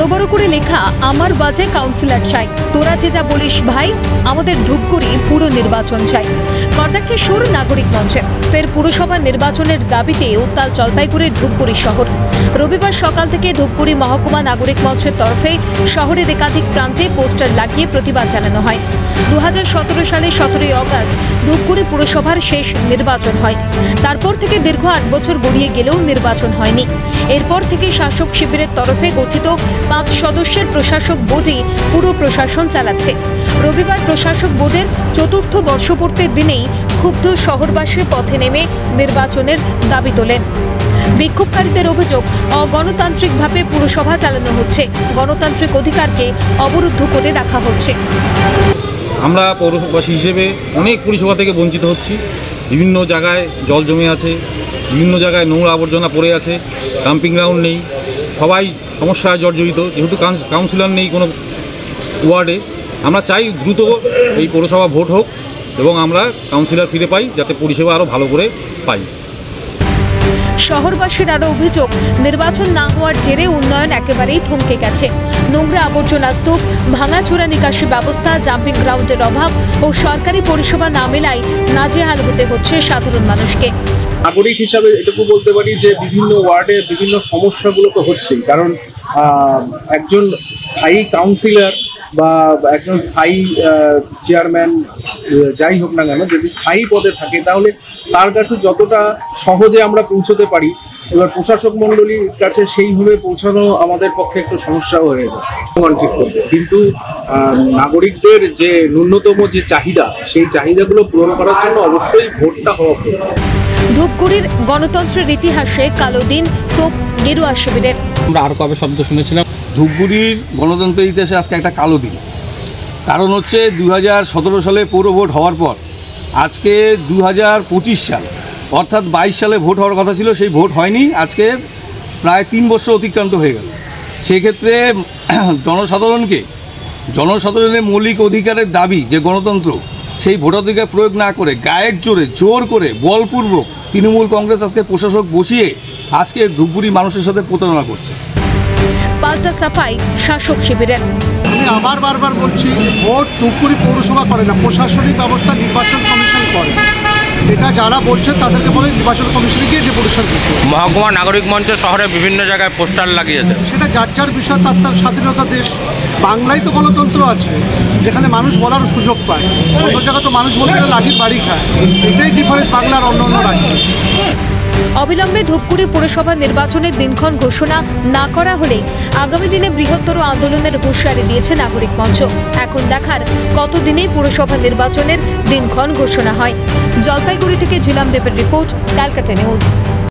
বড় বড় করে লেখা আমার বাজে কাউন্সিলর চাই, তোরা যে যা বলিস ভাই, আমাদের ধূপগুড়ি পুরো নির্বাচন চাই। কটাক্ষে সুর নাগরিক মঞ্চে ফের পুরসভা নির্বাচনের দাবিতে উত্তাল জলপাইগুড়ির ধূপগুড়ি শহর। রবিবার সকাল থেকে ধূপগুড়ি মহকুমা নাগরিক মঞ্চের তরফে শহরের একাধিক প্রান্তে পোস্টার লাগিয়ে প্রতিবাদ জানানো হয়। 2017 সালে 17ই আগস্ট ধূপগুড়ি পুরসভার শেষ নির্বাচন হয়। তারপর থেকে দীর্ঘ 8 বছর গড়িয়ে গেলেও নির্বাচন হয়নি। এরপর থেকে শাসক শিবিরের তরফে গঠিত 5 সদস্যের প্রশাসক বোর্ডে পুরো প্রশাসন চালাচ্ছে। রবিবার প্রশাসক বোর্ডের 4র্থ বর্ষপূর্তির দিনেই ক্ষুব্ধ শহরবাসী পথে নেমে নির্বাচনের দাবি তোলেন। বিক্ষোভকারীদের অভিযোগ, অগণতান্ত্রিকভাবে পুরসভা চালানো হচ্ছে, গণতান্ত্রিক অধিকারকে অবরুদ্ধ করে রাখা হচ্ছে। আমরা পৌরবাসী হিসেবে অনেক পরিষেবা থেকে বঞ্চিত হচ্ছি। বিভিন্ন জায়গায় জল জমে আছে, বিভিন্ন জায়গায় নোংরা আবর্জনা পড়ে আছে, ডাম্পিং গ্রাউন্ড নেই, সবাই সমস্যায় জর্জরিত। যেহেতু কাউন্সিলর নেই কোনো ওয়ার্ডে, আমরা চাই দ্রুত এই পৌরসভা ভোট হোক এবং আমরা কাউন্সিলর ফিরে পাই, যাতে পরিষেবা আরও ভালো করে পাই। শহরবাসীর আরও অভিযোগ, নির্বাচন না হওয়ার জেরে উন্নয়ন একেবারেই থমকে গেছে। নোংরা আবর্জনা স্তূপ, ভাঙাচোরা নিকাশি ব্যবস্থা, ডাম্পিং গ্রাউন্ডের অভাব ও সরকারি পরিষেবা না মেলায় নাজেহাল হতে হচ্ছে সাধারণ মানুষকে। নাগরিক হিসাবে এটুকু বলতে পারি যে বিভিন্ন ওয়ার্ডে বিভিন্ন সমস্যাগুলো তো হচ্ছেই, কারণ একজন স্থায়ী কাউন্সিলর বা একজন স্থায়ী চেয়ারম্যান যাই হোক না কেন, যদি স্থায়ী পদে থাকে তাহলে তার কাছে যতটা সহজে আমরা পৌঁছতে পারি, এবার প্রশাসক মণ্ডলীর কাছে সেইভাবে পৌঁছানো আমাদের পক্ষে একটু সমস্যাও হয়ে যায়। ঠিক করবে, কিন্তু নাগরিকদের যে ন্যূনতম যে চাহিদা, সেই চাহিদাগুলো পূরণ করার জন্য অবশ্যই ভোটটা হওয়া প্রয়োজন। ধূপগুড়ির গণতন্ত্রের ইতিহাসে কালো দিন তোপ গেরুয়া শিবিরের। আমরা আরও কবে শব্দ শুনেছিলাম, ধূপগুড়ির গণতন্ত্রের ইতিহাসে আজকে একটা কালো দিন। কারণ হচ্ছে 2017 সালে পৌর ভোট হওয়ার পর আজকে 2025 সাল, অর্থাৎ 22 সালে ভোট হওয়ার কথা ছিল, সেই ভোট হয়নি। আজকে প্রায় 3 বছর অতিক্রান্ত হয়ে গেল। সেই ক্ষেত্রে জনসাধারণের মৌলিক অধিকারের দাবি যে গণতন্ত্র, সেই ভোটাধিকার প্রয়োগ না করে গায়ের জোরে জোর করে বলপূর্বক তৃণমূল কংগ্রেস আজকে প্রশাসক বসিয়ে আজকে ধূপগুড়ি মানুষের সাথে প্রতারণা করছে। পাল্টা সাফাই শাসক শিবিরের। আমি আবার বারবার বলছি, ভোট ধূপগুড়ি পৌরসভা করে না, প্রশাসনিক ব্যবস্থা নির্বাচন কমিশন করে। এটা যারা বলছে তাদেরকে বলে নির্বাচন কমিশনে গিয়ে যে পরিষ্কার করতে। মহকুমা নাগরিক মঞ্চ শহরে বিভিন্ন জায়গায় পোস্টার লাগিয়েছে, সেটা যার যার বিষয়, তার স্বাধীনতা দেশ। বাংলায় তো গণতন্ত্র আছে, যেখানে মানুষ বলার সুযোগ পায়। অন্য জায়গায় তো মানুষ বলতে লাঠির বাড়ি খায়। এটাই ডিফারেন্স বাংলার অন্য অন্য রাজ্যে। অবিলম্বে ধূপগুড়ি পুরসভা নির্বাচনের দিনক্ষণ ঘোষণা না করা হলে আগামী দিনে বৃহত্তর আন্দোলনের হুঁশিয়ারি দিয়েছে নাগরিক মঞ্চ। এখন দেখার কতদিনেই পুরসভা নির্বাচনের দিনক্ষণ ঘোষণা হয়। জলপাইগুড়ি থেকে ঝিলাম দেবের রিপোর্ট, ক্যালকাটা নিউজ।